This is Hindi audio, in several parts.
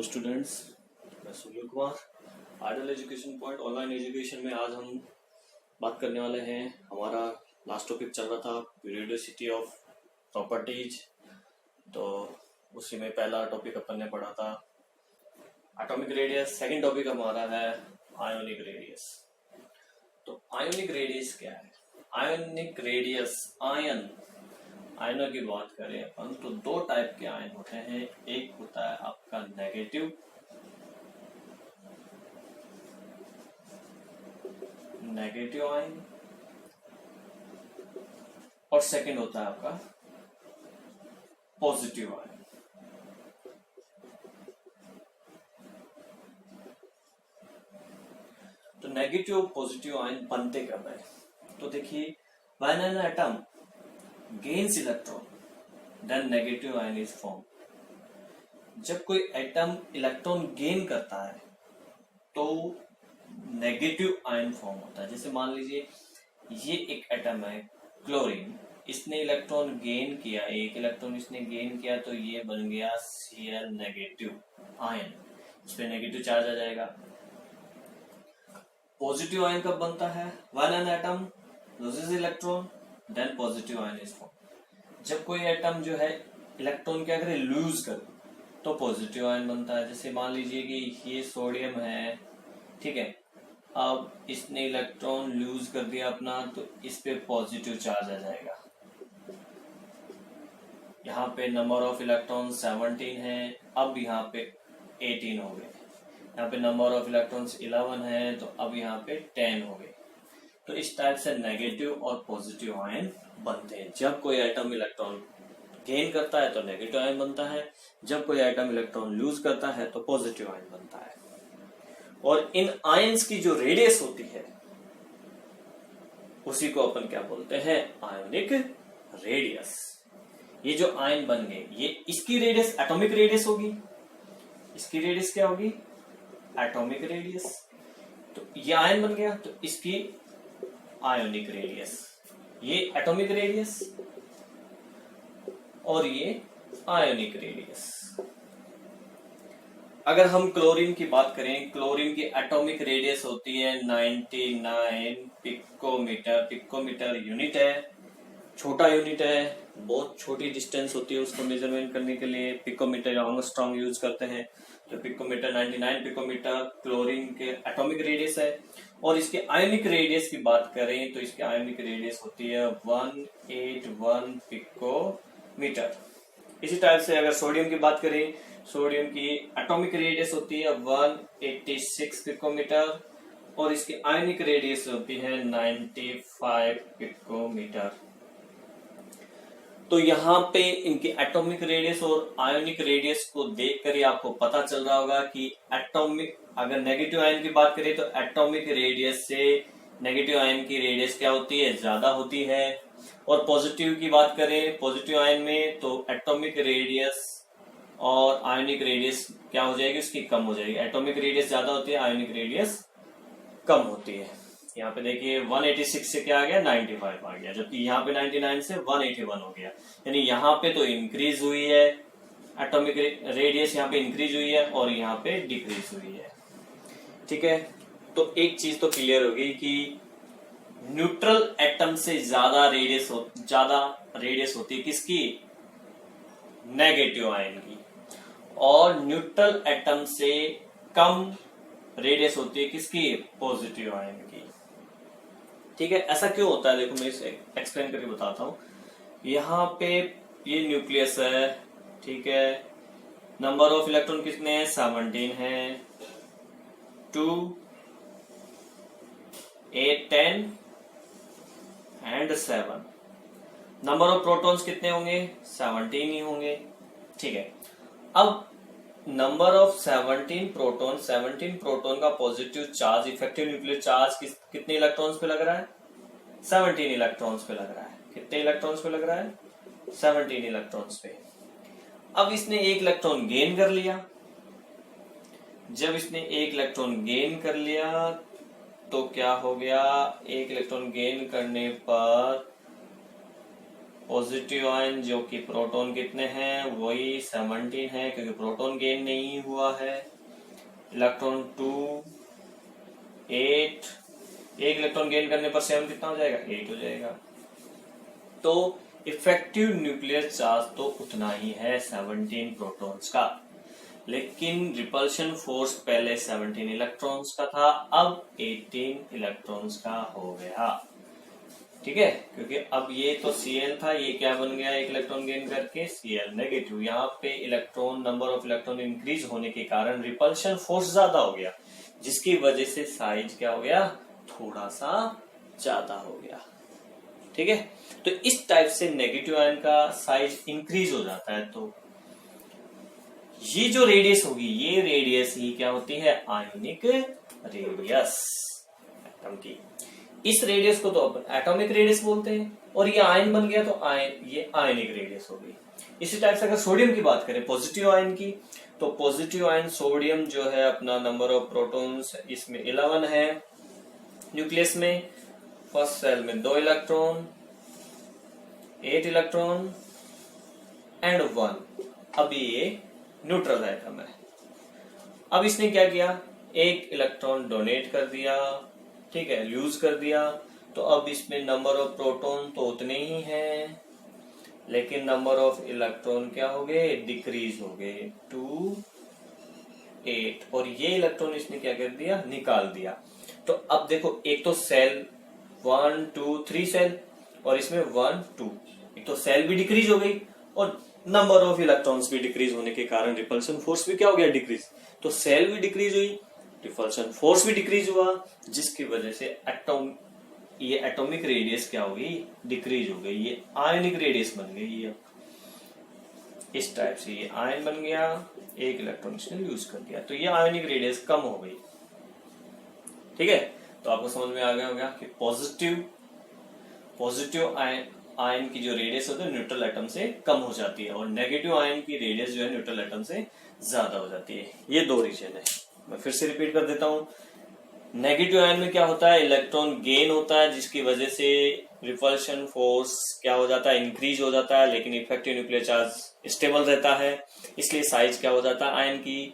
स्टूडेंट्स, मैं Sunil Kumar. Ideal education point online education में आज हम बात करने वाले हैं। हमारा लास्ट टॉपिक चल रहा था पीरियोडिसिटी ऑफ प्रॉपर्टीज, तो उसी में पहला टॉपिक अपन ने पढ़ा था एटॉमिक रेडियस। सेकंड टॉपिक हमारा है आयोनिक रेडियस। तो आयोनिक रेडियस क्या है? आयोनिक रेडियस आयनों की बात करें अपन तो दो टाइप के आयन होते हैं। एक होता है आपका नेगेटिव आयन और सेकंड होता है आपका पॉजिटिव आयन। तो नेगेटिव और पॉजिटिव आयन बनते कब है? तो देखिए, when an atom gains electron then negative ion is formed। जब कोई एटम इलेक्ट्रॉन गेन करता है तो नेगेटिव आयन फॉर्म होता है। जैसे मान लीजिए ये एक एटम है क्लोरीन, इसने इलेक्ट्रॉन गेन किया, एक इलेक्ट्रॉन इसने गेन किया तो ये बन गया Cl नेगेटिव आयन, इस पे नेगेटिव चार्ज आ जाएगा। पॉजिटिव आयन कब बनता है? When an atom loses electron then positive ion is form. जब कोई एटम जो है इलेक्ट्रॉन क्या करे, लूज करे, तो पॉजिटिव आयन बनता है। जैसे मान लीजिए कि ये सोडियम है, ठीक है, अब इसने इलेक्ट्रॉन लूज कर दिया अपना, तो इस पे पॉजिटिव चार्ज आ जाएगा। यहाँ पे नंबर ऑफ इलेक्ट्रॉन 17 है, अब यहाँ पे 18 हो गए। यहाँ पे नंबर ऑफ इलेक्ट्रॉन्स 11 है, तो अब यहाँ पे 10 हो गए। तो इस टाइप से नेगेटिव और पॉजिटिव आयन बनते हैं। जब कोई एटम इलेक्ट्रॉन गेन करता है तो नेगेटिव आयन बनता है, जब कोई एटम इलेक्ट्रॉन लूज करता है तो पॉजिटिव आयन बनता है। और इन आयंस की जो रेडियस होती है उसी को अपन क्या बोलते हैं? Ionic radius. ये जो आयन बन गए, ये इसकी रेडियस एटॉमिक रेडियस होगी। इसकी रेडियस क्या होगी? Atomic radius. तो ये आयन बन गया तो इसकी आयोनिक रेडियस, ये एटॉमिक रेडियस और ये आयोनिक रेडियस। अगर हम क्लोरीन की बात करें, क्लोरीन की एटॉमिक रेडियस होती है 99 पिकोमीटर। पिकोमीटर यूनिट है, छोटा यूनिट है, बहुत छोटी डिस्टेंस होती है उसको मेजरमेंट करने के लिए पिकोमीटर या एंगस्ट्रॉम यूज करते हैं। तो पिकोमीटर 99 पिकोमीटर क्लोरीन के एटॉमिक रेडियस है। और इसके आयोनिक रेडियस की बात करें तो इसकी आयोनिक रेडियस होती है 181 पिकोमीटर। इसी टाइप से अगर सोडियम की बात करें, सोडियम की एटॉमिक रेडियस होती है 186 पिकोमीटर और इसकी आयोनिक रेडियस होती है 95 पिकोमीटर। तो यहाँ पे इनकी एटॉमिक रेडियस और आयोनिक रेडियस को देखकर ही आपको पता चल रहा होगा कि एटॉमिक, अगर नेगेटिव आयन की बात करें तो एटॉमिक रेडियस से नेगेटिव आयन की रेडियस क्या होती है? ज्यादा होती है। और पॉजिटिव की बात करें, पॉजिटिव आयन में तो एटॉमिक रेडियस और आयोनिक रेडियस क्या हो जाएगी? उसकी कम हो जाएगी। एटॉमिक रेडियस ज्यादा होती है, आयोनिक रेडियस कम होती है। यहाँ पे देखिए 186 से क्या आ गया? 95 आ गया, जबकि यहाँ पे 99 से 181 हो गया। यानी यहाँ पे तो इंक्रीज हुई है, एटॉमिक रेडियस यहाँ पे इंक्रीज हुई है और यहाँ पे डिक्रीज हुई है। ठीक है, तो एक चीज तो क्लियर होगी कि न्यूट्रल एटम से ज्यादा रेडियस होती है किसकी? नेगेटिव आयन की। और न्यूट्रल एटम से कम रेडियस होती है किसकी? पॉजिटिव आयन की। ठीक है, ऐसा क्यों होता है? देखो मैं इसे एक्सप्लेन करके बताता हूं। यहाँ पे ये न्यूक्लियस है, ठीक है, नंबर ऑफ इलेक्ट्रॉन कितने हैं? 17 है, 2 8 10 एंड 7। नंबर ऑफ प्रोटॉन्स कितने होंगे? 17 ही होंगे। ठीक है, अब नंबर ऑफ 17 प्रोटॉन का positive charge, effective nuclear charge कितने इलेक्ट्रॉन्स पे लग रहा है? 17 इलेक्ट्रॉन्स पे लग रहा है। कितने इलेक्ट्रॉन्स पे लग रहा है? 17 इलेक्ट्रॉन्स पे। अब इसने एक इलेक्ट्रॉन गेन कर लिया। जब इसने एक इलेक्ट्रॉन गेन कर लिया तो क्या हो गया? एक इलेक्ट्रॉन गेन करने पर पॉजिटिव आयन जो कि प्रोटॉन कितने हैं, वही 17 है क्योंकि प्रोटॉन गेन नहीं हुआ है। इलेक्ट्रॉन 2 8, एक इलेक्ट्रॉन गेन करने पर 7 कितना हो जाएगा, 8 हो जाएगा। तो इफेक्टिव न्यूक्लियर चार्ज तो उतना ही है 17 प्रोटॉन्स का, लेकिन रिपल्शन फोर्स पहले 17 इलेक्ट्रॉन्स का था, अब 18 इलेक्ट्रॉन्स का हो गया। ठीक है, क्योंकि अब ये तो Cl था, ये क्या बन गया, एक इलेक्ट्रॉन गेन करके Cl नेगेटिव। यहाँ पे electron number of electron increase होने के कारण रिपल्शन फोर्स ज्यादा हो गया, जिसकी वजह से साइज क्या हो गया, थोड़ा सा ज्यादा हो गया। ठीक है, तो इस टाइप से नेगेटिव आयन का साइज इंक्रीज हो जाता है। तो ये जो रेडियस होगी, ये रेडियस ही क्या होती है, आयनिक रेडियस एटम की। इस रेडियस को तो अपन एटॉमिक रेडियस बोलते हैं, और ये आयन बन गया तो ये आयनिक रेडियस हो गई। इसी टाइप से अगर सोडियम की बात करें, पॉजिटिव आयन की, तो पॉजिटिव आयन सोडियम जो है अपना नंबर ऑफ प्रोटॉन्स इसमें 11 है न्यूक्लियस में। फर्स्ट सेल में 2 इलेक्ट्रॉन, 8 इलेक्ट्रॉन एंड 1। अभी ये न्यूट्रल एटम है। अब इसने क्या किया, एक इलेक्ट्रॉन डोनेट कर दिया, ठीक है, लूज कर दिया। तो अब इसमें नंबर ऑफ प्रोटॉन तो उतने ही हैं, लेकिन नंबर ऑफ इलेक्ट्रॉन क्या हो गए, डिक्रीज हो गए 2 8। और ये इलेक्ट्रॉन इसने क्या कर दिया, निकाल दिया। तो अब देखो, एक तो सेल 1 2 3 सेल, और इसमें 1 2, एक तो सेल भी डिक्रीज हो गई और नंबर ऑफ इलेक्ट्रॉन्स भी डिक्रीज होने के कारण रिपल्शन फोर्स भी क्या हो गया, डिक्रीज। तो सेल भी डिक्रीज हुई, रिपल्शन फोर्स भी डिक्रीज हुआ, जिसकी वजह से ये एटॉमिक रेडियस क्या हो गई, डिक्रीज हो गई। ये आयनिक रेडियस बन गई है। इस टाइप से ये आयन बन गया, एक इलेक्ट्रॉन इसने यूज कर दिया, तो ये आयनिक रेडियस कम हो गई। ठीक है, तो आपको समझ में आ गया होगा कि पॉजिटिव आयन की जो रेडियस होती है न्यूट्रल एटम से कम हो जाती है, और नेगेटिव आयन की रेडियस जो है न्यूट्रल एटम से ज्यादा हो जाती है। ये 2 रीजन है। मैं फिर से रिपीट कर देता हूं। नेगेटिव आयन में क्या होता है, इलेक्ट्रॉन गेन होता है, जिसकी वजह से रिपल्शन फोर्स क्या हो जाता है, इंक्रीज हो जाता है, लेकिन इफेक्टिव न्यूक्लियर चार्ज स्टेबल रहता है, इसलिए साइज क्या हो जाता है आयन की,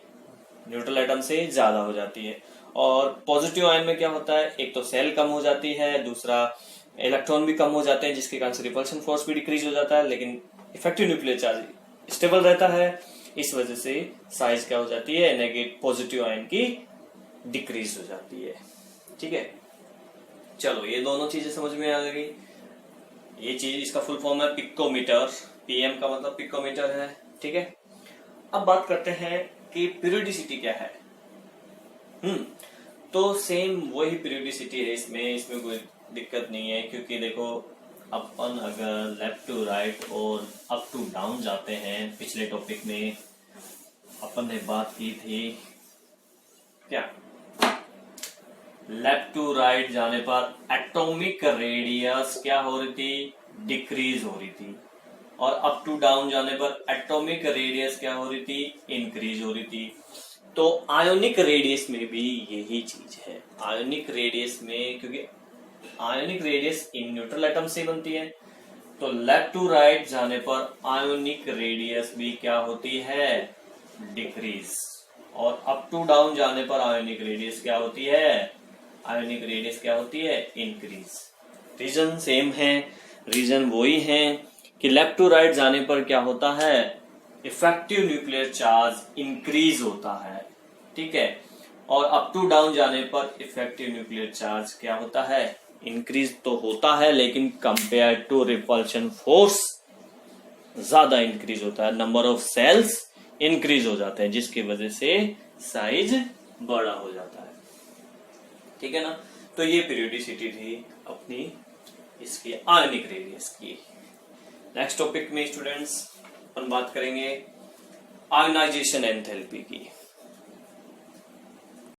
न्यूट्रल एटम से ज्यादा हो जाती है। और पॉजिटिव आयन में क्या होता है, एक तो सेल कम हो जाती है, दूसरा इलेक्ट्रॉन भी कम हो जाते हैं, जिसके कारण से रिपल्शन फोर्स भी डिक्रीज हो जाता है, लेकिन इफेक्टिव न्यूक्लियर चार्ज स्टेबल रहता है। इस वजह से साइज क्या हो जाती है, नेगेटिव पॉजिटिव आयन की डिक्रीज हो जाती है। ठीक है, चलो ये दोनों चीजें समझ में आ गई। ये चीज, इसका फुल फॉर्म है पिकोमीटर, पीएम का मतलब पिकोमीटर है। ठीक है, अब बात करते हैं कि पीरियोडिसिटी क्या है। तो सेम वही पीरियोडिसिटी है इसमें कोई दिक्कत नहीं है, क्योंकि देखो अपन अगर लेफ्ट टू राइट और अप टू डाउन जाते हैं, पिछले टॉपिक में अपन ने बात की थी क्या, लेफ्ट टू राइट जाने पर एटॉमिक रेडियस क्या हो रही थी, डिक्रीज हो रही थी, और अप टू डाउन जाने पर एटॉमिक रेडियस क्या हो रही थी, इंक्रीज हो रही थी। तो आयोनिक रेडियस में भी यही चीज है। आयोनिक रेडियस में, क्योंकि ionic radius in neutral atom से बनती है, तो लेफ्ट टू राइट जाने पर आयोनिक रेडियस भी क्या होती है, डिक्रीज, और अप टू डाउन जाने पर आयोनिक रेडियस क्या होती है, आयोनिक रेडियस क्या होती है, इंक्रीज। रीजन सेम है, रीजन वही है कि लेफ्ट टू राइट जाने पर क्या होता है, इफेक्टिव न्यूक्लियर चार्ज इंक्रीज होता है। ठीक है, और अप टू डाउन जाने पर इफेक्टिव न्यूक्लियर चार्ज क्या होता है, इंक्रीज तो होता है, लेकिन कंपेयर टू रिपल्शन फोर्स ज्यादा इंक्रीज होता है, नंबर ऑफ सेल्स इंक्रीज हो जाते हैं, जिसकी वजह से साइज बड़ा हो जाता है। ठीक है ना, तो ये पीरियोडिसिटी थी अपनी इसकी आयनिक रेडियस की। नेक्स्ट टॉपिक में स्टूडेंट्स अपन बात करेंगे आयोनाइजेशन एंथैल्पी की।